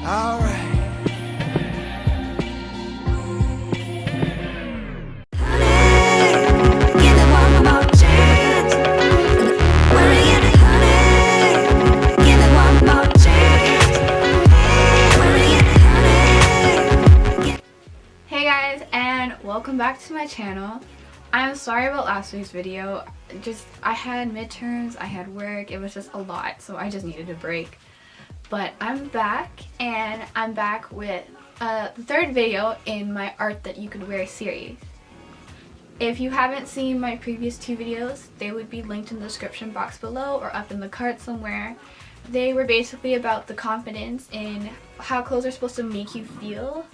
Alright. Hey guys, and welcome back to my channel. I'm sorry about last week's video. I had midterms, I had work, it was just a lot, so I just needed a break. But I'm back, and I'm back with the third video in my Art That You Could Wear series. If you haven't seen my previous two videos, they would be linked in the description box below or up in the card somewhere. They were basically about the confidence in how clothes are supposed to make you feel,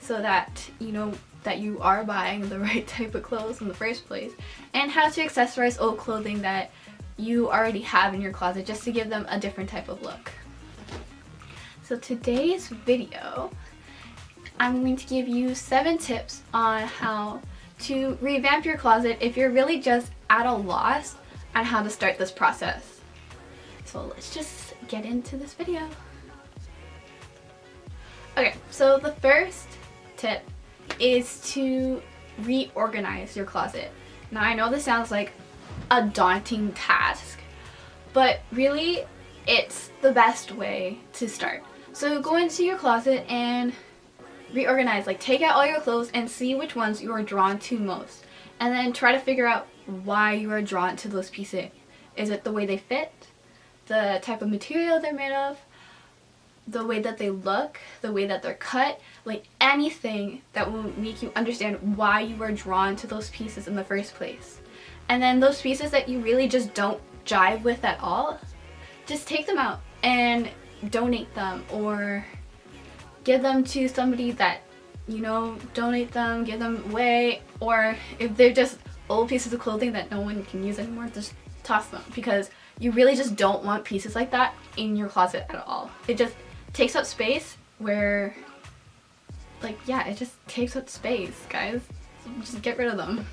so that you know that you are buying the right type of clothes in the first place, and how to accessorize old clothing that you already have in your closet just to give them a different type of look. So today's video, I'm going to give you 7 tips on how to revamp your closet if you're really just at a loss on how to start this process. So let's just get into this video. Okay, so the first tip is to reorganize your closet. Now I know this sounds like a daunting task, but really it's the best way to start. So go into your closet and reorganize, like take out all your clothes and see which ones you are drawn to most, and then try to figure out why you are drawn to those pieces. Is it the way they fit, the type of material they're made of, the way that they look, the way that they're cut, like anything that will make you understand why you were drawn to those pieces in the first place. And then those pieces that you really just don't jive with at all, just take them out and donate them, or give them to somebody that, you know, donate them, give them away, or if they're just old pieces of clothing that no one can use anymore, just toss them, because you really just don't want pieces like that in your closet at all. It just takes up space where, like, yeah, it just takes up space, guys. So just get rid of them.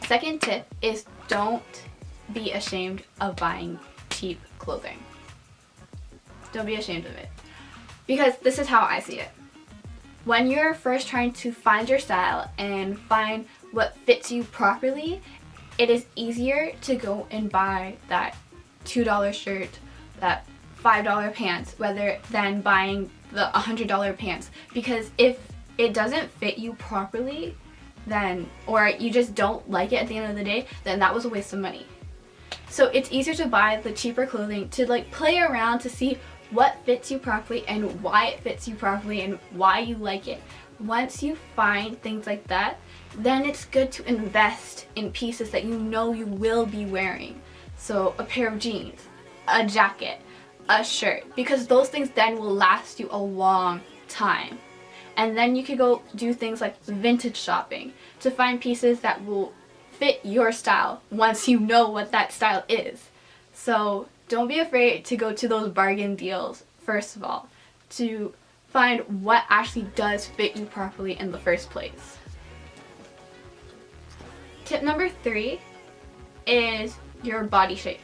Second tip is don't be ashamed of buying cheap clothing. Don't be ashamed of it. Because this is how I see it. When you're first trying to find your style and find what fits you properly, it is easier to go and buy that $2 shirt, that $5 pants, than buying the $100 pants. Because if it doesn't fit you properly, then, or you just don't like it at the end of the day, then that was a waste of money. So it's easier to buy the cheaper clothing, to like play around to see what fits you properly and why it fits you properly and why you like it. Once you find things like that, then it's good to invest in pieces that you know you will be wearing. So a pair of jeans, a jacket, a shirt, because those things then will last you a long time. And then you could go do things like vintage shopping to find pieces that will fit your style once you know what that style is. So don't be afraid to go to those bargain deals first of all, to find what actually does fit you properly in the first place. Tip number 3 is your body shape.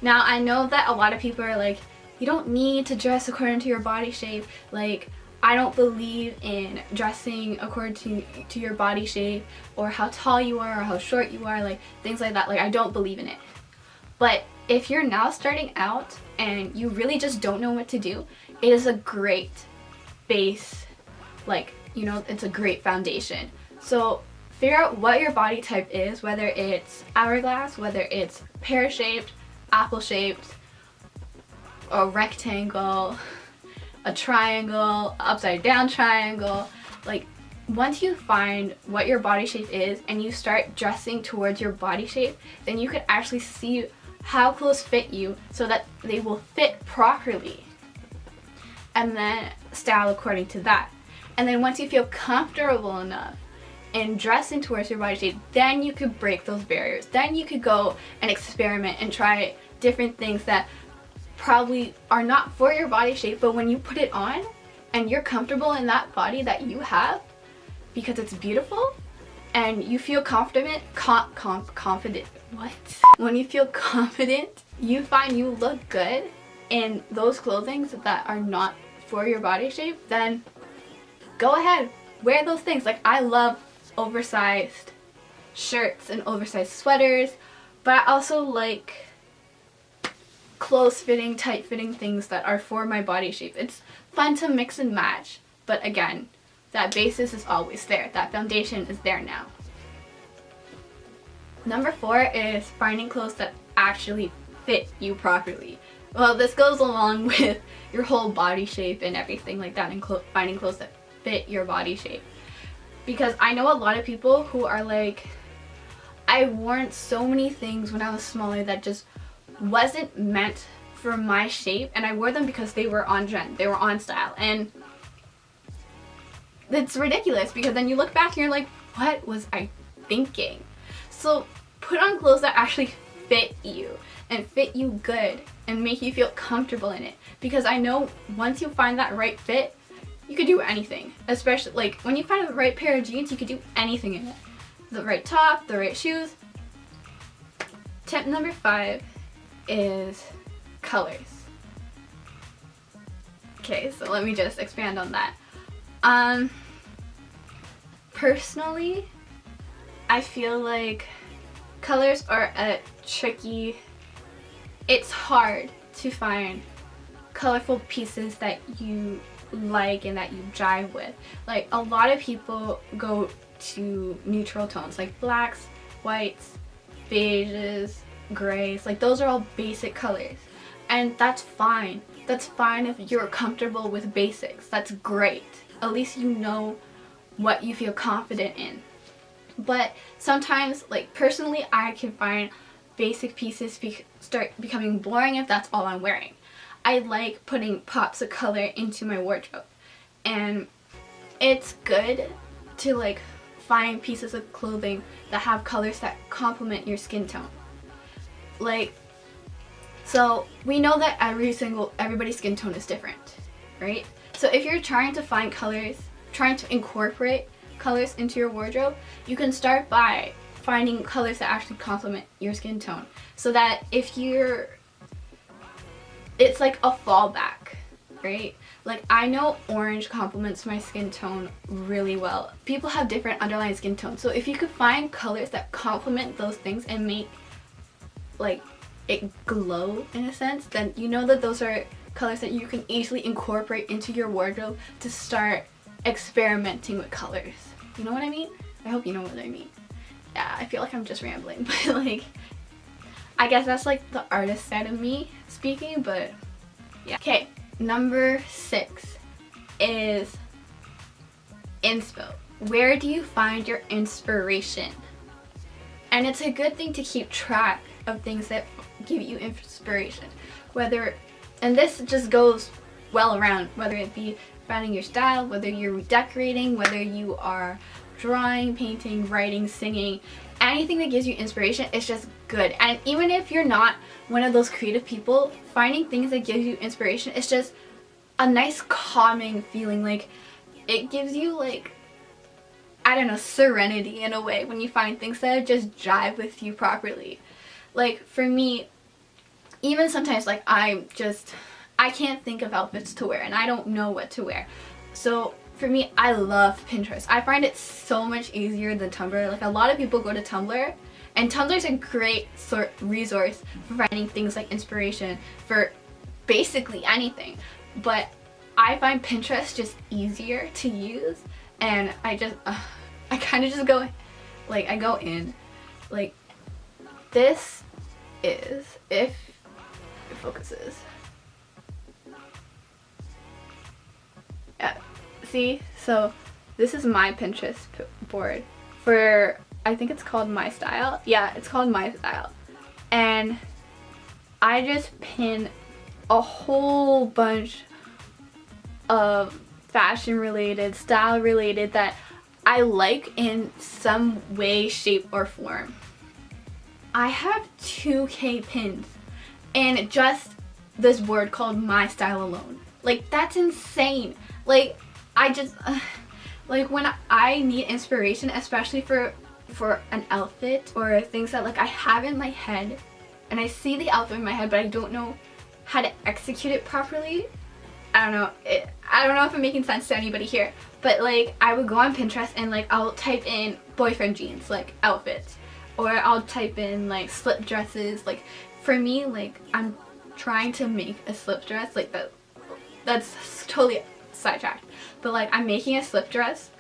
Now I know that a lot of people are like, you don't need to dress according to your body shape. Like, I don't believe in dressing according to your body shape, or how tall you are, or how short you are, like things like that. Like, I don't believe in it. But if you're now starting out and you really just don't know what to do, it is a great base, like, you know, it's a great foundation. So figure out what your body type is, whether it's hourglass, whether it's pear-shaped, apple-shaped, a rectangle, a triangle, upside down triangle. Like, once you find what your body shape is and you start dressing towards your body shape, then you can actually see how clothes fit you so that they will fit properly, and then style according to that. And then once you feel comfortable enough in dressing towards your body shape, then you could break those barriers. Then you could go and experiment and try different things that probably are not for your body shape, but when you put it on and you're comfortable in that body that you have because it's beautiful and you feel confident, confident, what? When you feel confident, you find you look good, in those clothings that are not for your body shape, then go ahead, wear those things. Like, I love oversized shirts and oversized sweaters, but I also like close-fitting, tight-fitting things that are for my body shape. It's fun to mix and match, but again, that basis is always there. That foundation is there now. Number 4 is finding clothes that actually fit you properly. Well, this goes along with your whole body shape and everything like that, and finding clothes that fit your body shape. Because I know a lot of people who are like, I worn so many things when I was smaller that just wasn't meant for my shape, and I wore them because they were on trend, they were on style, and it's ridiculous because then you look back and you're like, what was I thinking? So put on clothes that actually fit you and fit you good and make you feel comfortable in it, because I know once you find that right fit, you could do anything. Especially like when you find the right pair of jeans, you could do anything in it. The right top, the right shoes. Tip number 5 is colors. Okay, so let me just expand on that. Personally, I feel like colors are it's hard to find colorful pieces that you like and that you jive with. Like, a lot of people go to neutral tones like blacks, whites, beiges, grays. Like, those are all basic colors, and that's fine. That's fine if you're comfortable with basics. That's great. At least you know what you feel confident in. But sometimes, like, personally, I can find basic pieces start becoming boring if that's all I'm wearing. I like putting pops of color into my wardrobe, and it's good to like find pieces of clothing that have colors that complement your skin tone. Like, so we know that everybody's skin tone is different, right? So if you're trying to find colors, trying to incorporate colors into your wardrobe, you can start by finding colors that actually complement your skin tone, so that it's like a fallback, right? Like, I know orange complements my skin tone really well. People have different underlying skin tones, so if you could find colors that complement those things and make like it glow in a sense, then you know that those are colors that you can easily incorporate into your wardrobe to start experimenting with colors. You know what I mean? I hope you know what I mean. Yeah, I feel like I'm just rambling, but like, I guess that's like the artist side of me speaking, but yeah. Okay, number 6 is inspo. Where do you find your inspiration? And it's a good thing to keep track of things that give you inspiration. And this just goes well around, whether it be finding your style, whether you're redecorating, whether you are drawing, painting, writing, singing, anything that gives you inspiration is just good. And even if you're not one of those creative people, finding things that give you inspiration is just a nice calming feeling. Like, it gives you like, I don't know, serenity in a way when you find things that just jive with you properly. Like, for me, even sometimes like I can't think of outfits to wear and I don't know what to wear. So for me, I love Pinterest. I find it so much easier than Tumblr. Like, a lot of people go to Tumblr, and Tumblr's a great resource for finding things like inspiration for basically anything. But I find Pinterest just easier to use, and I kind of just go, like, I go in. Like, this is, if it focuses. Yeah. See, so this is my Pinterest board for, I think it's called My Style. Yeah, it's called My Style. And I just pin a whole bunch of fashion related, style related that I like in some way, shape, or form. I have 2K pins in just this board called My Style alone. Like, that's insane. Like, I just, like, when I need inspiration, especially for an outfit or things that like I have in my head, and I see the outfit in my head but I don't know how to execute it properly. I don't know. I don't know if I'm making sense to anybody here, but like I would go on Pinterest and like I'll type in boyfriend jeans, like outfits, or I'll type in like slip dresses. Like for me, like I'm trying to make a slip dress, like that's totally sidetracked, but like I'm making a slip dress.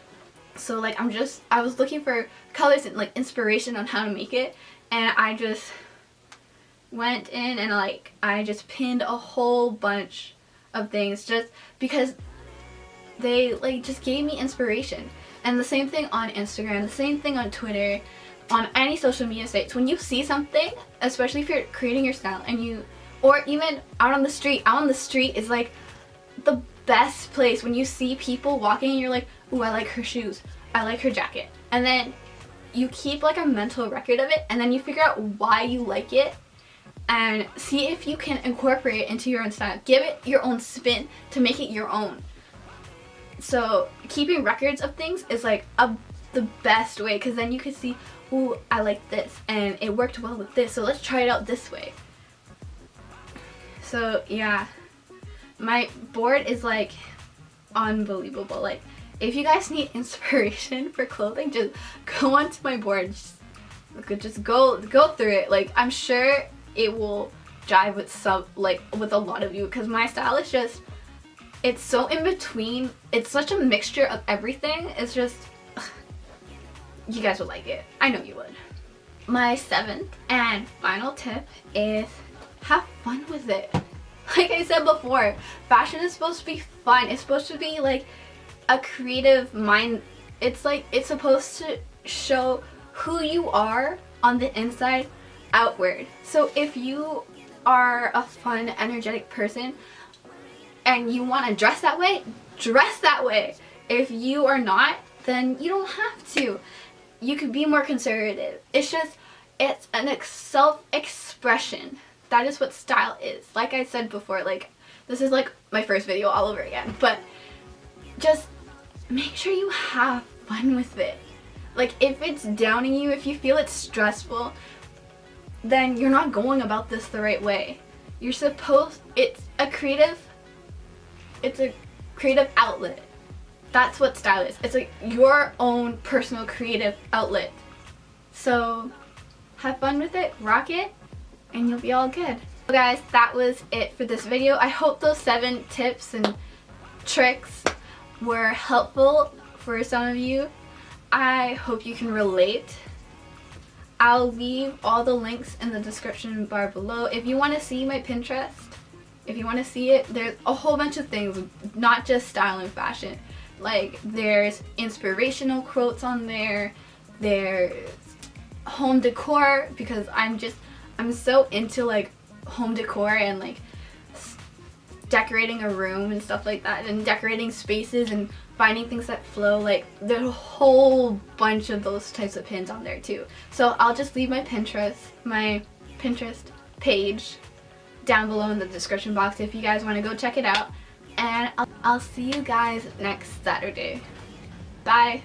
So like I was looking for colors and like inspiration on how to make it, and I just went in and like I just pinned a whole bunch of things just because they like just gave me inspiration. And the same thing on Instagram, the same thing on Twitter, on any social media sites. When you see something, especially if you're creating your style, and you, or even out on the street is like the best place. When you see people walking and you're like, ooh, I like her shoes, I like her jacket, and then you keep like a mental record of it, and then you figure out why you like it and see if you can incorporate it into your own style. Give it your own spin to make it your own. So keeping records of things is like the best way, because then you can see, ooh, I like this and it worked well with this, so let's try it out this way. So yeah, my board is like unbelievable. Like if you guys need inspiration for clothing, just go onto my board, just go through it. Like I'm sure it will jive with a lot of you, because my style is just, it's so in between. It's such a mixture of everything. It's just, you guys would like it. I know you would. My 7th and final tip is have fun with it. Like I said before, fashion is supposed to be fun. It's supposed to be like a creative mind. It's like, it's supposed to show who you are on the inside outward. So if you are a fun, energetic person and you want to dress that way, dress that way. If you are not, then you don't have to. You could be more conservative. It's just, it's an self-expression. That is what style is. Like I said before, like this is like my first video all over again, but just make sure you have fun with it. Like if it's downing you, if you feel it's stressful, then you're not going about this the right way. You're supposed, it's a creative outlet. That's what style is. It's like your own personal creative outlet. So have fun with it, rock it, and you'll be all good. So guys, that was it for this video. I hope those 7 tips and tricks were helpful for some of you. I hope you can relate. I'll leave all the links in the description bar below. If you want to see my Pinterest, if you want to see it, there's a whole bunch of things, not just style and fashion. Like there's inspirational quotes on there, there's home decor, because I'm so into like home decor and like decorating a room and stuff like that, and decorating spaces and finding things that flow. Like there's a whole bunch of those types of pins on there too. So I'll just leave my Pinterest page down below in the description box if you guys want to go check it out. And I'll see you guys next Saturday. Bye.